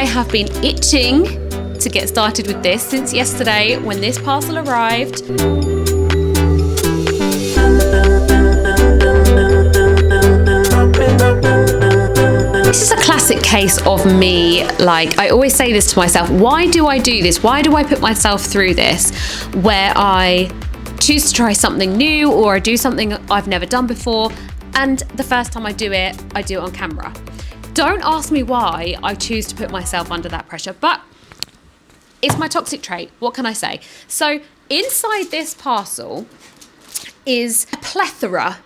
I have been itching to get started with this since yesterday when this parcel arrived. This is a classic case of me, like, I always say this to myself, why do I do this? Why do I put myself through this? Where I choose to try something new or I do something I've never done before, and the first time I do it on camera. Don't ask me why I choose to put myself under that pressure, but it's my toxic trait. What can I say? So inside this parcel is a plethora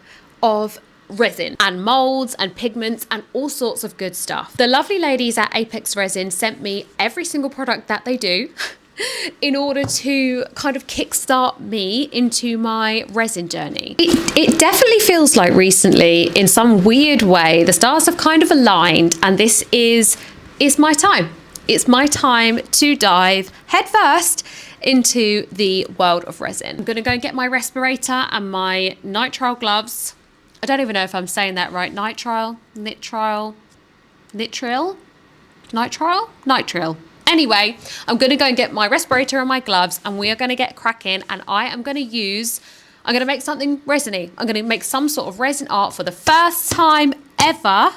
of resin and molds and pigments and all sorts of good stuff. The lovely ladies at Apex Resin sent me every single product that they do in order to kind of kickstart me into my resin journey. It definitely feels like recently, in some weird way, the stars have kind of aligned, and this is my time. It's my time to dive headfirst into the world of resin. I'm gonna go and get my respirator and my nitrile gloves. I don't even know if I'm saying that right. Nitrile? Anyway, I'm gonna go and get my respirator and my gloves, and we are gonna get cracking, and I'm gonna make something resiny. I'm gonna make some sort of resin art for the first time ever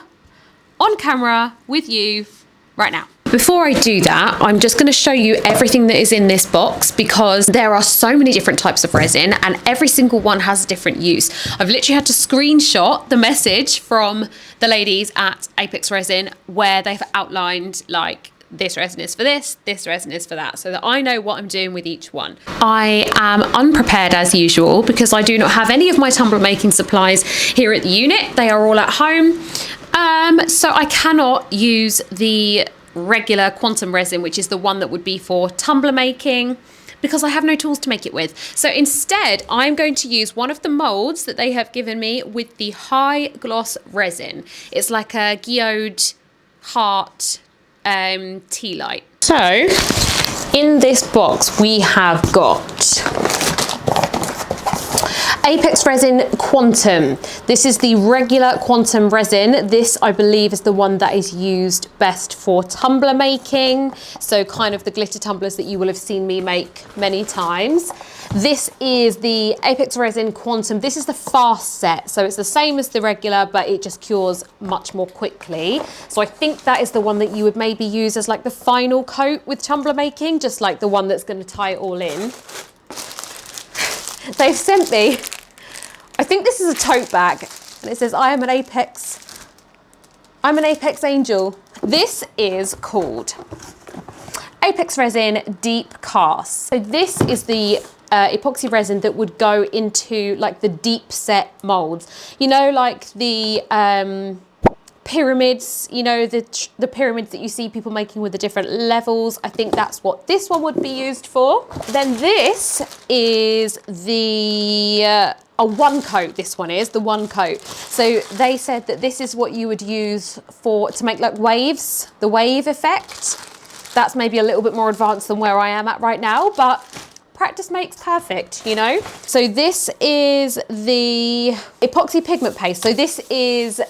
on camera with you right now. Before I do that, I'm just going to show you everything that is in this box, because there are so many different types of resin and every single one has a different use. I've literally had to screenshot the message from the ladies at Apex Resin where they've outlined, like, this resin is for this resin is for that, so that I know what I'm doing with each one. I am unprepared as usual because I do not have any of my tumbler making supplies here at the unit. They are all at home. So I cannot use the regular quantum resin, which is the one that would be for tumbler making, because I have no tools to make it with. So instead, I'm going to use one of the molds that they have given me with the High Gloss Resin. It's like a geode heart tea light. So in this box, we have got Apex Resin Quantum. This is the regular quantum resin. This, I believe, is the one that is used best for tumbler making. So kind of the glitter tumblers that you will have seen me make many times. This is the Apex Resin Quantum. This is the fast set. So it's the same as the regular, but it just cures much more quickly. So I think that is the one that you would maybe use as like the final coat with tumbler making, just like the one that's going to tie it all in. They've sent me, I think this is a tote bag, and it says, I am an Apex Angel. This is called Apex Resin Deep Cast. So this is the epoxy resin that would go into like the deep set molds. You know, like the pyramids, you know, the pyramids that you see people making with the different levels. I think that's what this one would be used for. Then this is the a one coat. This one is the one coat. So they said that this is what you would use to make like waves, the wave effect. That's maybe a little bit more advanced than where I am at right now, but practice makes perfect, you know? So this is the epoxy pigment paste. So this is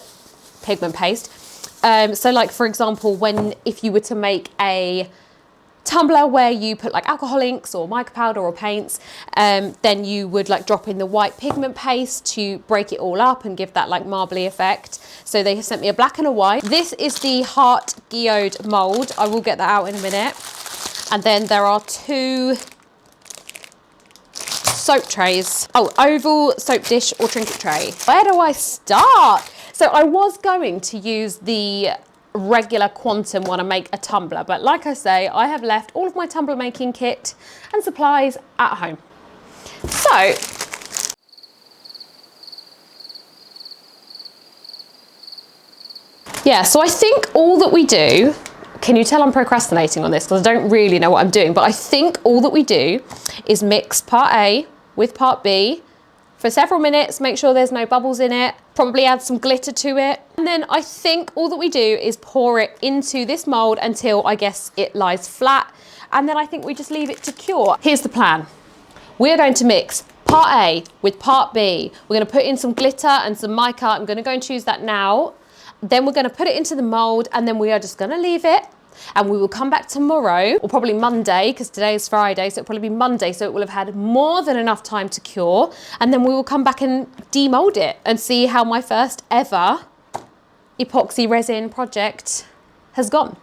pigment paste. So like, for example, if you were to make a tumbler where you put like alcohol inks or mica powder or paints, then you would like drop in the white pigment paste to break it all up and give that like marbly effect. So they have sent me a black and a white. This is the heart geode mold. I will get that out in a minute. And then there are two soap trays. Oh, oval soap dish or trinket tray. Where do I start? So I was going to use the regular quantum one and make a tumbler, but like I say, I have left all of my tumbler making kit and supplies at home. So yeah, so I think all that we do, can you tell I'm procrastinating on this because I don't really know what I'm doing, but I think all that we do is mix part A with part B for several minutes, make sure there's no bubbles in it, probably add some glitter to it. And then I think all that we do is pour it into this mold until I guess it lies flat. And then I think we just leave it to cure. Here's the plan. We're going to mix part A with part B. We're gonna put in some glitter and some mica. I'm gonna go and choose that now. Then we're gonna put it into the mold, and then we are just gonna leave it and we will come back tomorrow, or probably Monday, because today is Friday, so it'll probably be Monday, so it will have had more than enough time to cure, and then we will come back and demold it and see how my first ever epoxy resin project has gone.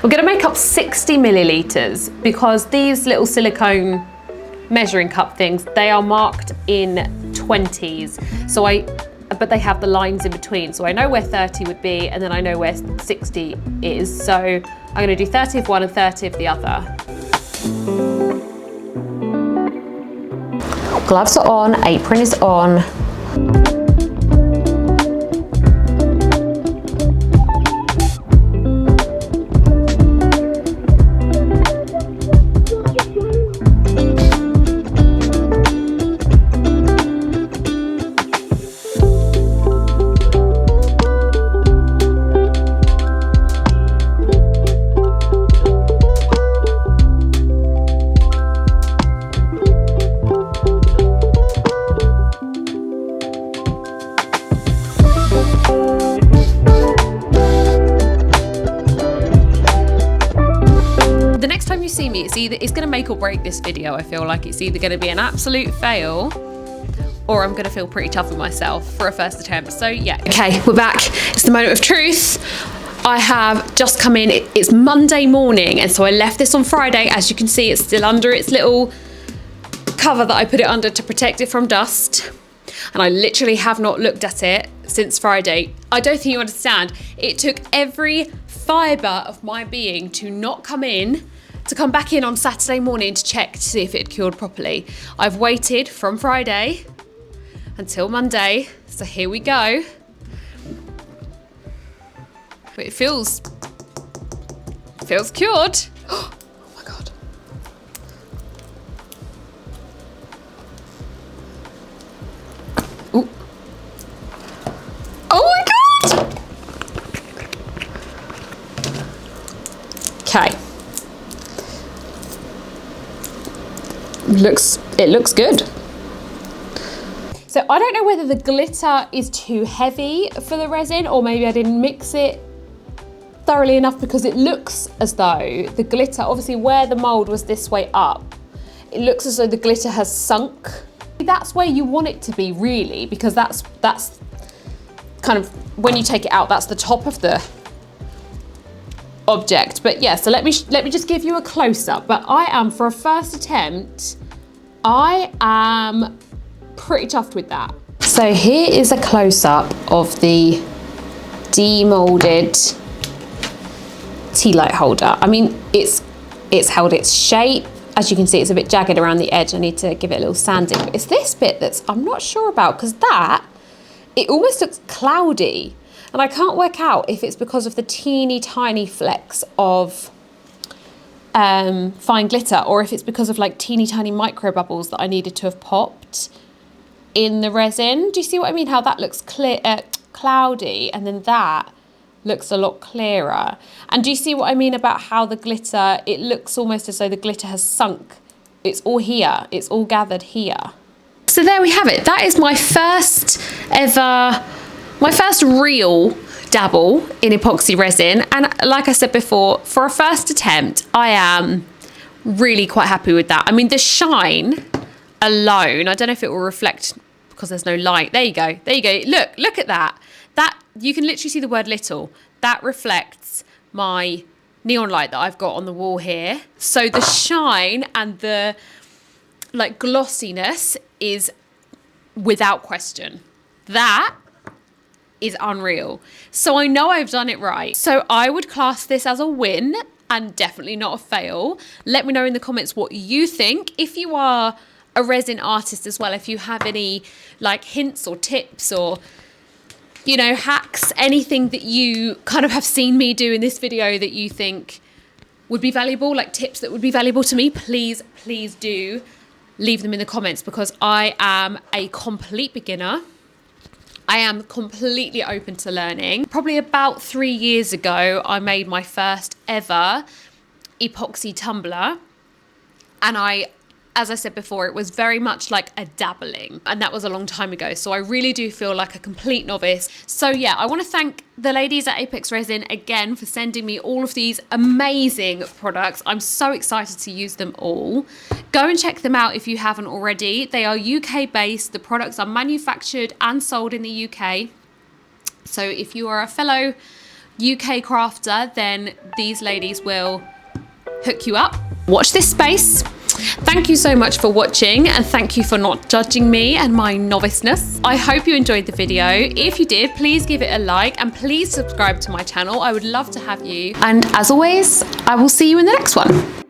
We're going to make up 60 millilitres because these little silicone measuring cup things, they are marked in 20s. But they have the lines in between. So I know where 30 would be, and then I know where 60 is. So I'm going to do 30 of one and 30 of the other. Gloves are on, apron is on. It's going to make or break this video. I feel like it's either going to be an absolute fail or I'm going to feel pretty tough with myself for a first attempt. So yeah. Okay, we're back. It's the moment of truth. I have just come in. It's Monday morning, and so I left this on Friday. As you can see, it's still under its little cover that I put it under to protect it from dust. And I literally have not looked at it since Friday. I don't think you understand. It took every fibre of my being to not come back in on Saturday morning to check to see if it had cured properly. I've waited from Friday until Monday, so here we go. It feels cured. Oh my God. Ooh. Oh my God. Okay. It looks good. So I don't know whether the glitter is too heavy for the resin, or maybe I didn't mix it thoroughly enough, because it looks as though the glitter, obviously where the mold was this way up, it looks as though the glitter has sunk. That's where you want it to be, really, because that's kind of, when you take it out, that's the top of the object. But yeah, so let me just give you a close-up. But I am, for a first attempt, I am pretty chuffed with that. So here is a close-up of the demolded tea light holder. I mean, it's held its shape. As you can see, it's a bit jagged around the edge. I need to give it a little sanding. But it's this bit that's I'm not sure about, because it almost looks cloudy. And I can't work out if it's because of the teeny tiny flecks of fine glitter, or if it's because of like teeny tiny micro bubbles that I needed to have popped in the resin. Do you see what I mean? How that looks clear, cloudy, and then that looks a lot clearer. And do you see what I mean about how the glitter, it looks almost as though the glitter has sunk. It's all here, it's all gathered here. So there we have it. That is my first real dabble in epoxy resin. And like I said before, for a first attempt, I am really quite happy with that. I mean, the shine alone, I don't know if it will reflect because there's no light. There you go. There you go. Look at that. That, you can literally see the word little. That reflects my neon light that I've got on the wall here. So the shine and the like glossiness is without question. That is unreal. So I know I've done it right. So I would class this as a win and definitely not a fail. Let me know in the comments what you think. If you are a resin artist as well, if you have any like hints or tips or, you know, hacks, anything that you kind of have seen me do in this video that you think would be valuable, like tips that would be valuable to me, please do leave them in the comments, because I am a complete beginner. I am completely open to learning. Probably about 3 years ago, I made my first ever epoxy tumbler, and I as I said before, it was very much like a dabbling, and that was a long time ago. So I really do feel like a complete novice. So yeah, I want to thank the ladies at Apex Resin again for sending me all of these amazing products. I'm so excited to use them all. Go and check them out if you haven't already. They are UK based. The products are manufactured and sold in the UK. So if you are a fellow UK crafter, then these ladies will hook you up. Watch this space. Thank you so much for watching, and thank you for not judging me and my noviceness. I hope you enjoyed the video. If you did, please give it a like and please subscribe to my channel. I would love to have you. And as always, I will see you in the next one.